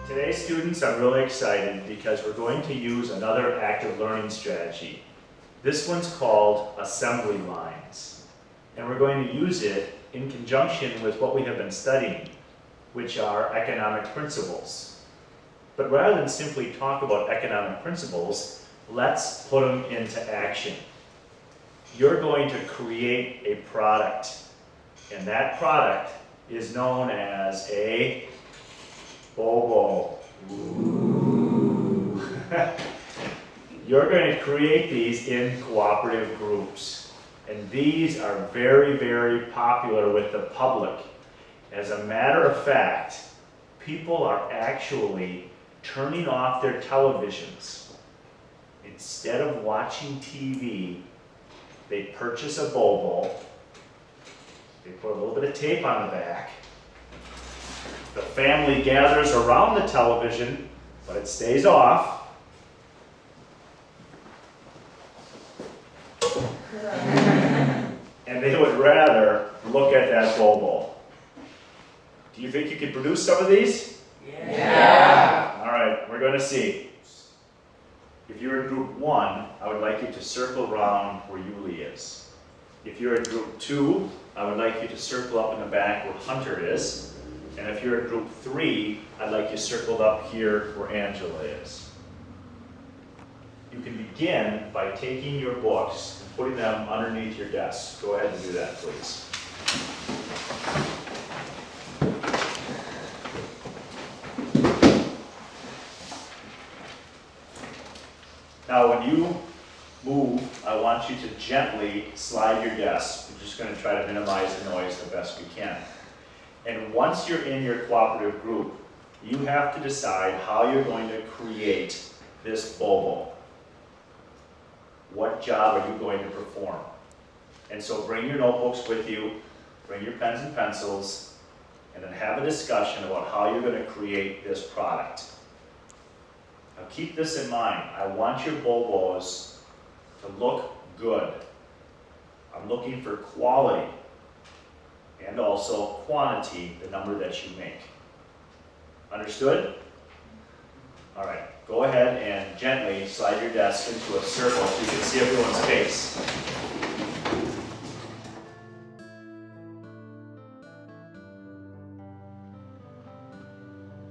Today, students, I'm really excited because we're going to use another active learning strategy. This one's called assembly lines. And we're going to use it in conjunction with what we have been studying, which are economic principles. But rather than simply talk about economic principles, let's put them into action. You're going to create a product, and that product is known as a Bobo. Ooh. You're going to create these in cooperative groups. And these are very, very popular with the public. As a matter of fact, people are actually turning off their televisions. Instead of watching TV, they purchase a Bobo. They put a little bit of tape on the back. The family gathers around the television, but it stays off. And they would rather look at that Bobo. Do you think you could produce some of these? Yeah. All right, we're going to see. If you're in group 1, I would like you to circle around where Yuli is. If you're in group 2, I would like you to circle up in the back where Hunter is. And if you're in group 3, I'd like you circled up here where Angela is. You can begin by taking your books and putting them underneath your desk. Go ahead and do that, please. Now, when you move, I want you to gently slide your desk. We're just going to try to minimize the noise the best we can. And once you're in your cooperative group, you have to decide how you're going to create this Bobo. What job are you going to perform? And so bring your notebooks with you, bring your pens and pencils, and then have a discussion about how you're going to create this product. Now keep this in mind. I want your Bobos to look good. I'm looking for quality and also quantity, the number that you make. Understood? All right, go ahead and gently slide your desk into a circle so you can see everyone's face.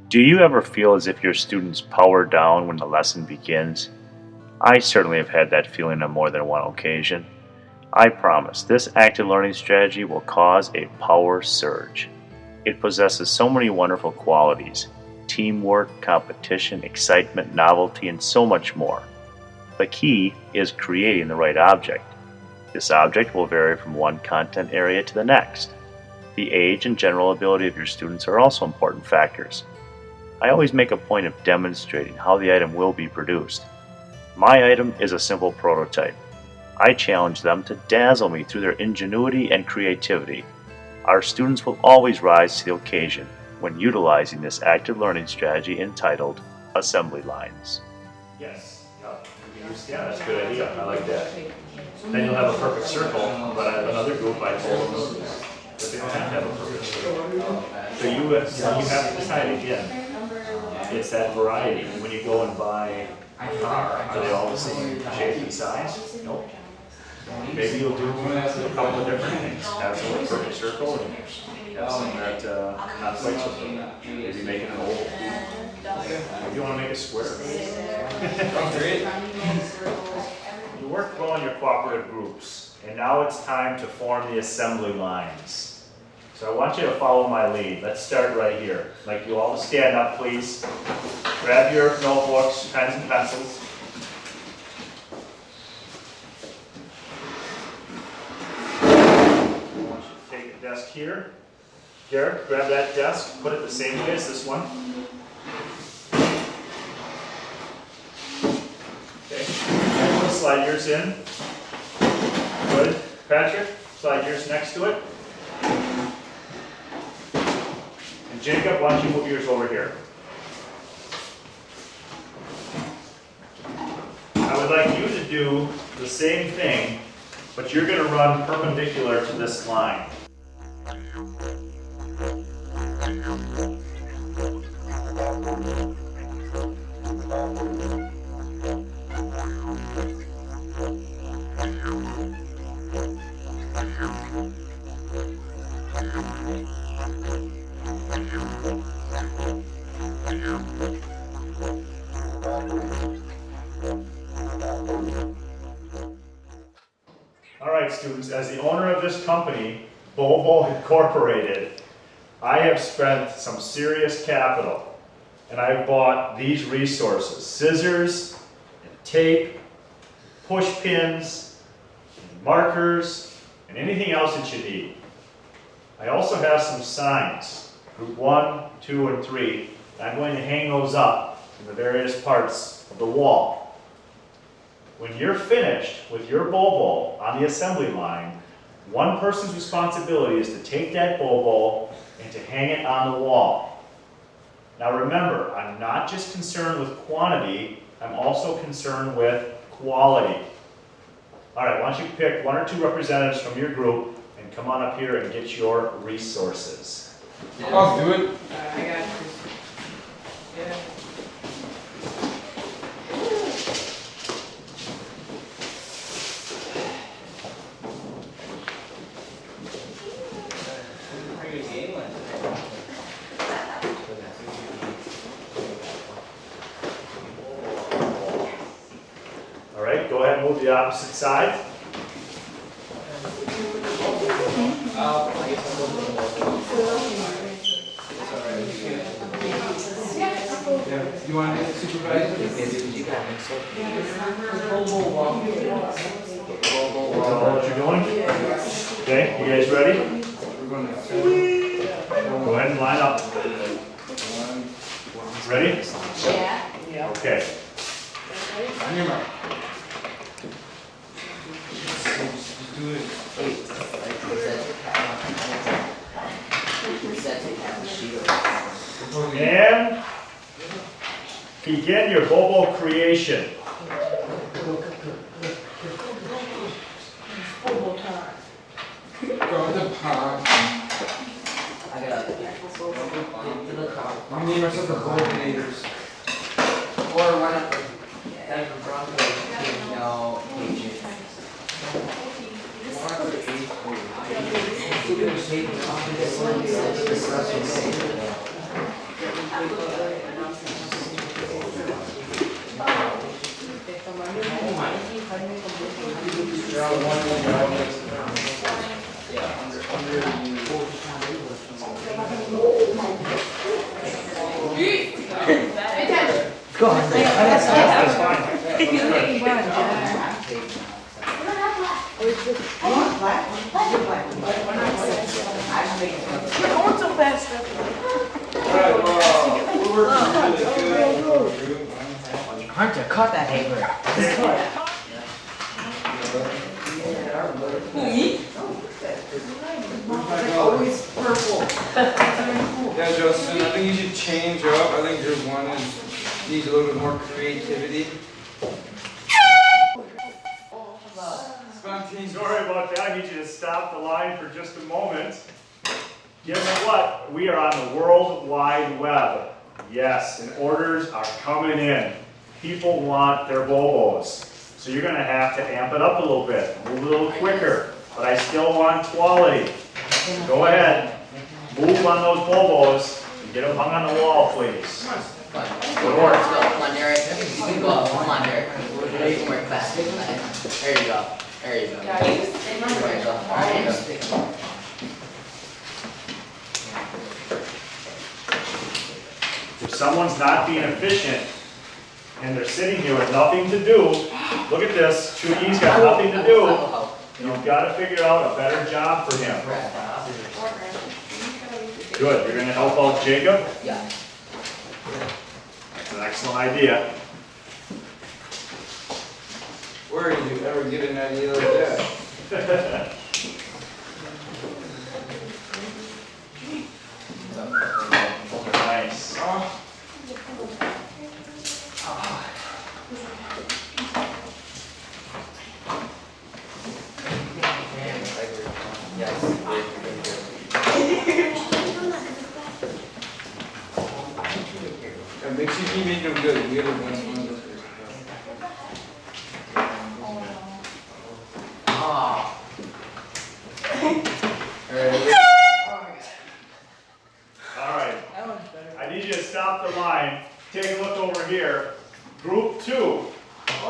Do you ever feel as if your students power down when the lesson begins? I certainly have had that feeling on more than one occasion. I promise this active learning strategy will cause a power surge. It possesses so many wonderful qualities: teamwork, competition, excitement, novelty, and so much more. The key is creating the right object. This object will vary from one content area to the next. The age and general ability of your students are also important factors. I always make a point of demonstrating how the item will be produced. My item is a simple prototype. I challenge them to dazzle me through their ingenuity and creativity. Our students will always rise to the occasion when utilizing this active learning strategy entitled Assembly Lines. Yes, yeah, that's a good idea. I like that. Then you'll have a perfect circle, but I have another group I told them that they don't have to have a perfect circle. So you have to decide again. It's that variety. When you go and buy a car, are they all the same shape and size? Nope. Maybe you'll do a couple of different things. Have some with a perfect circle and have some that not quite so perfect. Maybe make it an oval. Maybe you want to make a square. You worked well in your cooperative groups, and now it's time to form the assembly lines. So I want you to follow my lead. Let's start right here. I'd like you all to stand up, please. Grab your notebooks, pens and pencils. I want you to take the desk here. Garrett, grab that desk, put it the same way as this one. Okay, slide yours in. Good. Patrick, slide yours next to it. And Jacob, why don't you move yours over here? I would like you to do the same thing, but you're going to run perpendicular to this line. students, as the owner of this company, Bobo Incorporated, I have spent some serious capital, and I've bought these resources: scissors, and tape, push pins, and markers, and anything else that you need. I also have some signs, group 1, 2, and 3, and I'm going to hang those up in the various parts of the wall. When you're finished with your Bobo on the assembly line, one person's responsibility is to take that Bobo and to hang it on the wall. Now remember, I'm not just concerned with quantity, I'm also concerned with quality. All right, why don't you pick 1 or 2 representatives from your group and come on up here and get your resources. I'll do it. I got you. Yeah. All right, go ahead and move to the opposite side. You want to supervise it? What you're doing? Okay, you guys ready? We're going to Go ahead and line up. Ready? Yeah. Okay. on your mark. Just do it. And begin your Bobo creation. Go to the pond. We name ourselves the Bobinators. Or one of the Denver Broncos team, no, Patriots. One of the Go on. That's fine. You're going so fast. Alright, well, we're working really good. Hunter, cut that paper. Always purple. Yeah, Justin, I think you should change up. I think there's one that needs a little bit more creativity. Spontaneous. Sorry about that. I need you to stop the line for just a moment. Guess what? We are on the World Wide Web. Yes, and orders are coming in. People want their Bobos. So you're going to have to amp it up a little bit, move a little quicker. But I still want quality. Go ahead, move on those Bobos and get them hung on the wall, please. Good work. Let's go. Come on, Derek. You can go up. Come on, Derek. You can work fast. There you go. There you go. There you go. There you go. If someone's not being efficient and they're sitting here with nothing to do, look at this, Chugi's got nothing to do. You've got to figure out a better job for him. Good, you're going to help out Jacob? Yeah. That's an excellent idea. Where did you ever get an idea like that? Nice. Oh. Yeah, make sure you make them good. The other ones. Oh. All right. I need you to stop the line. Take a look over here. Group 2. Oh,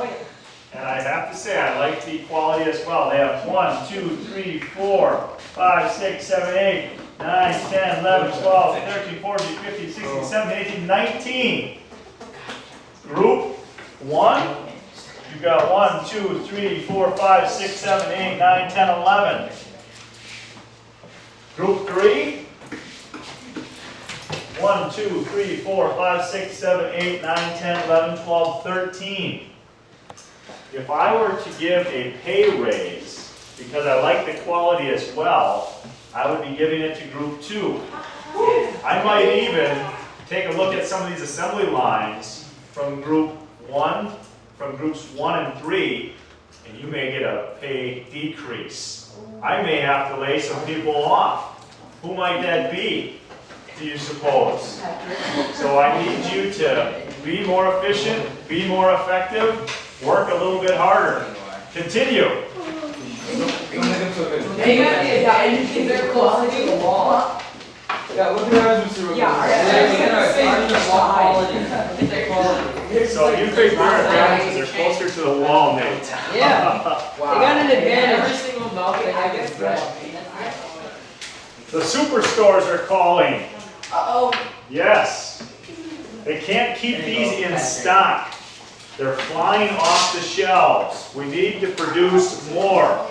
yeah. And I have to say, I like the quality as well. They have 1, 2, 3, 4, 5, 6, 7, 8, 9, 10, 11, 12, 13, 14, 15, 16, 17, 18, 19. Group 1, you've got 1, 2, 3, 4, 5, 6, 7, 8, 9, 10, 11. Group 3, 1, 2, 3, 4, 5, 6, 7, 8, 9, 10, 11, 12, 13. If I were to give a pay raise, because I like the quality as well, I would be giving it to group 2. I might even take a look at some of these assembly lines from group 1, from groups 1 and 3, and you may get a pay decrease. I may have to lay some people off. Who might that be, do you suppose? So I need you to be more efficient, be more effective, work a little bit harder. Continue. They got the energy, they're close to the wall. Yeah, look at ours, Mr. Wilkins. So you think their advantages are closer to the wall, Nate? Yeah, they got an advantage. Every single milk they have is red. The superstores are calling. Uh-oh. Yes. They can't keep these in stock. They're flying off the shelves. We need to produce more.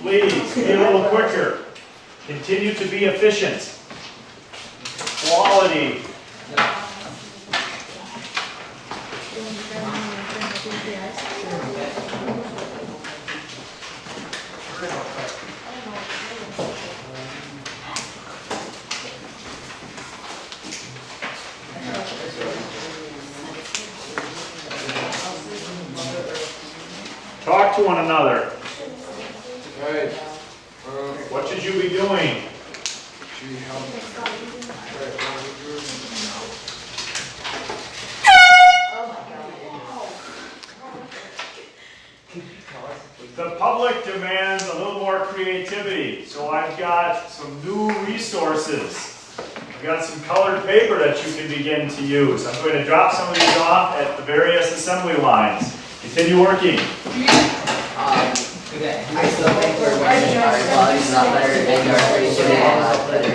Please, be a little quicker. Continue to be efficient. Quality. Talk to one another. Right. What should you be doing? The public demands a little more creativity, so I've got some new resources. I've got some colored paper that you can begin to use. I'm going to drop some of these off at the various assembly lines. Continue working. I still think we're working our quality's a lot better and our creativity a lot better.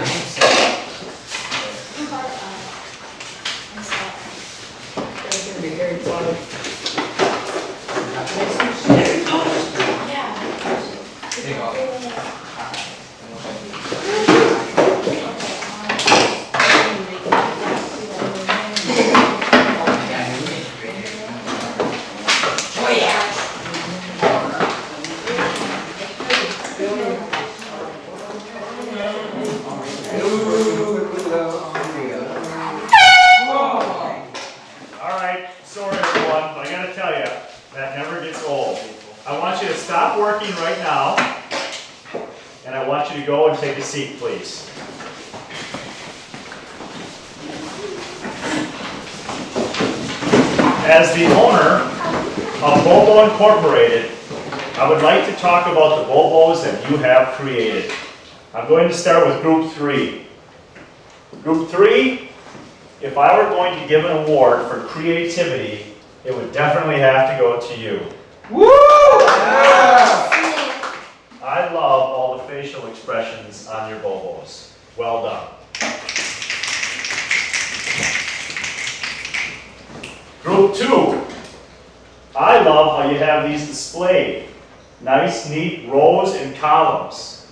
Working right now, and I want you to go and take a seat, please. As the owner of Bobo Incorporated, I would like to talk about the Bobos that you have created. I'm going to start with Group 3. Group 3, if I were going to give an award for creativity, it would definitely have to go to you. Woo! Yeah! I love all the facial expressions on your Bobos. Well done. Group 2. I love how you have these displayed. Nice, neat rows and columns.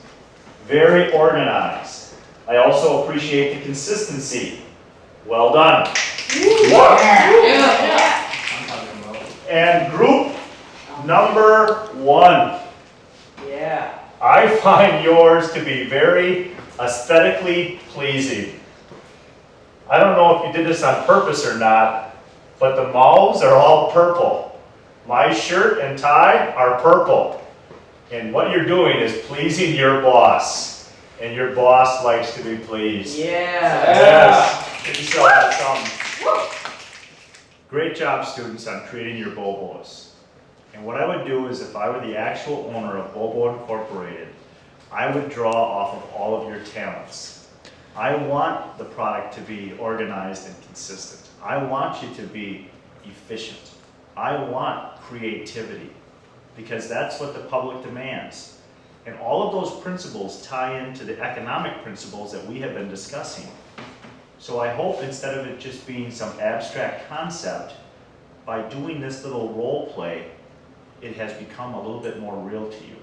Very organized. I also appreciate the consistency. Well done. Yeah. And group number 1. Yeah. I find yours to be very aesthetically pleasing. I don't know if you did this on purpose or not, but the mauves are all purple. My shirt and tie are purple. And what you're doing is pleasing your boss. And your boss likes to be pleased. Yeah. Yes. Give yourself some. Great job, students, on creating your Bobos. And what I would do is, if I were the actual owner of Bobo Incorporated, I would draw off of all of your talents. I want the product to be organized and consistent. I want you to be efficient. I want creativity because that's what the public demands. And all of those principles tie into the economic principles that we have been discussing. So I hope instead of it just being some abstract concept, by doing this little role play, it has become a little bit more real to you.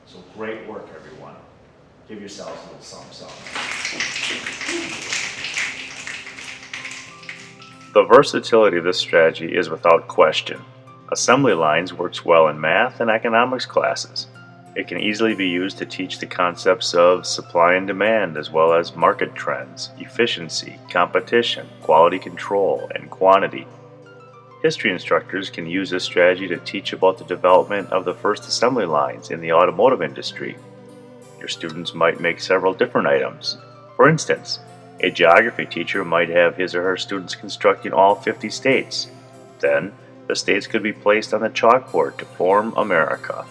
So great work, everyone. Give yourselves a little something, something. The versatility of this strategy is without question. Assembly lines works well in math and economics classes. It can easily be used to teach the concepts of supply and demand as well as market trends, efficiency, competition, quality control, and quantity. History instructors can use this strategy to teach about the development of the first assembly lines in the automotive industry. Your students might make several different items. For instance, a geography teacher might have his or her students constructing all 50 states. Then, the states could be placed on the chalkboard to form America.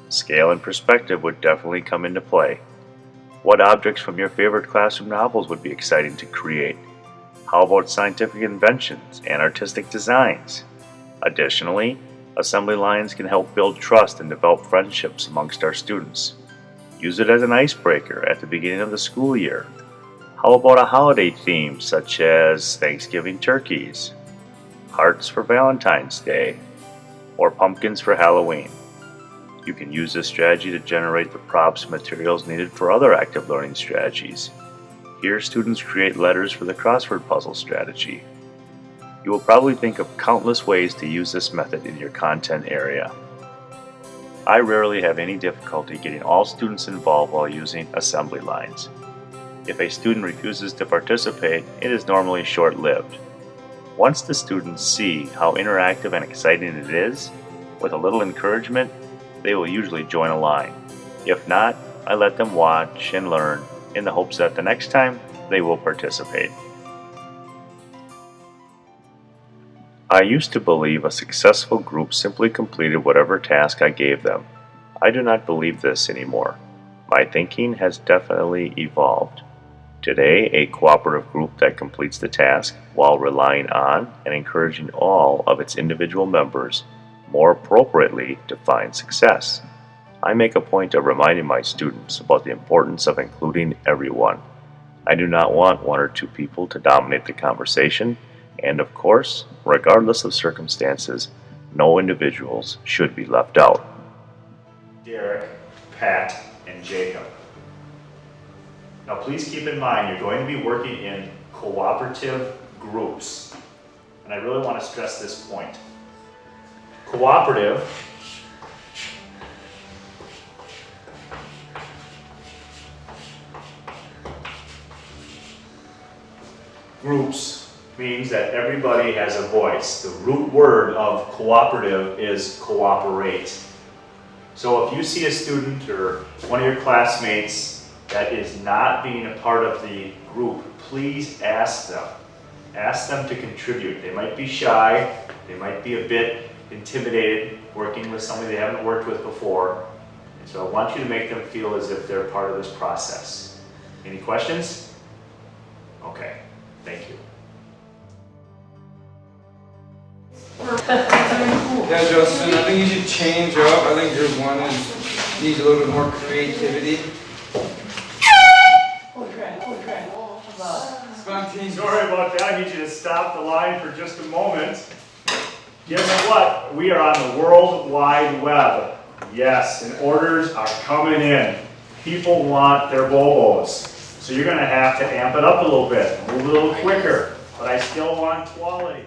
Scale and perspective would definitely come into play. What objects from your favorite classroom novels would be exciting to create? How about scientific inventions and artistic designs? Additionally, assembly lines can help build trust and develop friendships amongst our students. Use it as an icebreaker at the beginning of the school year. How about a holiday theme such as Thanksgiving turkeys, hearts for Valentine's Day, or pumpkins for Halloween? You can use this strategy to generate the props and materials needed for other active learning strategies. Here, students create letters for the crossword puzzle strategy. You will probably think of countless ways to use this method in your content area. I rarely have any difficulty getting all students involved while using assembly lines. If a student refuses to participate, it is normally short-lived. Once the students see how interactive and exciting it is, with a little encouragement, they will usually join a line. If not, I let them watch and learn in the hopes that the next time they will participate. I used to believe a successful group simply completed whatever task I gave them. I do not believe this anymore. My thinking has definitely evolved. Today, a cooperative group that completes the task while relying on and encouraging all of its individual members more appropriately define success. I make a point of reminding my students about the importance of including everyone. I do not want one or two people to dominate the conversation, and of course, regardless of circumstances, no individuals should be left out. Derek, Pat, and Jacob. Now please keep in mind you're going to be working in cooperative groups. And I really want to stress this point. Cooperative groups means that everybody has a voice. The root word of cooperative is cooperate. So if you see a student or one of your classmates that is not being a part of the group, please ask them. Ask them to contribute. They might be shy, they might be a bit intimidated working with somebody they haven't worked with before. And so I want you to make them feel as if they're part of this process. Any questions? Okay, thank you. Yeah, Justin, I think you should change up. I think your one needs a little bit more creativity. Spontaneous. Sorry about that. I need you to stop the line for just a moment. Guess what? We are on the World Wide Web. Yes, and orders are coming in. People want their Bobos. So you're going to have to amp it up a little bit, move a little quicker. But I still want quality.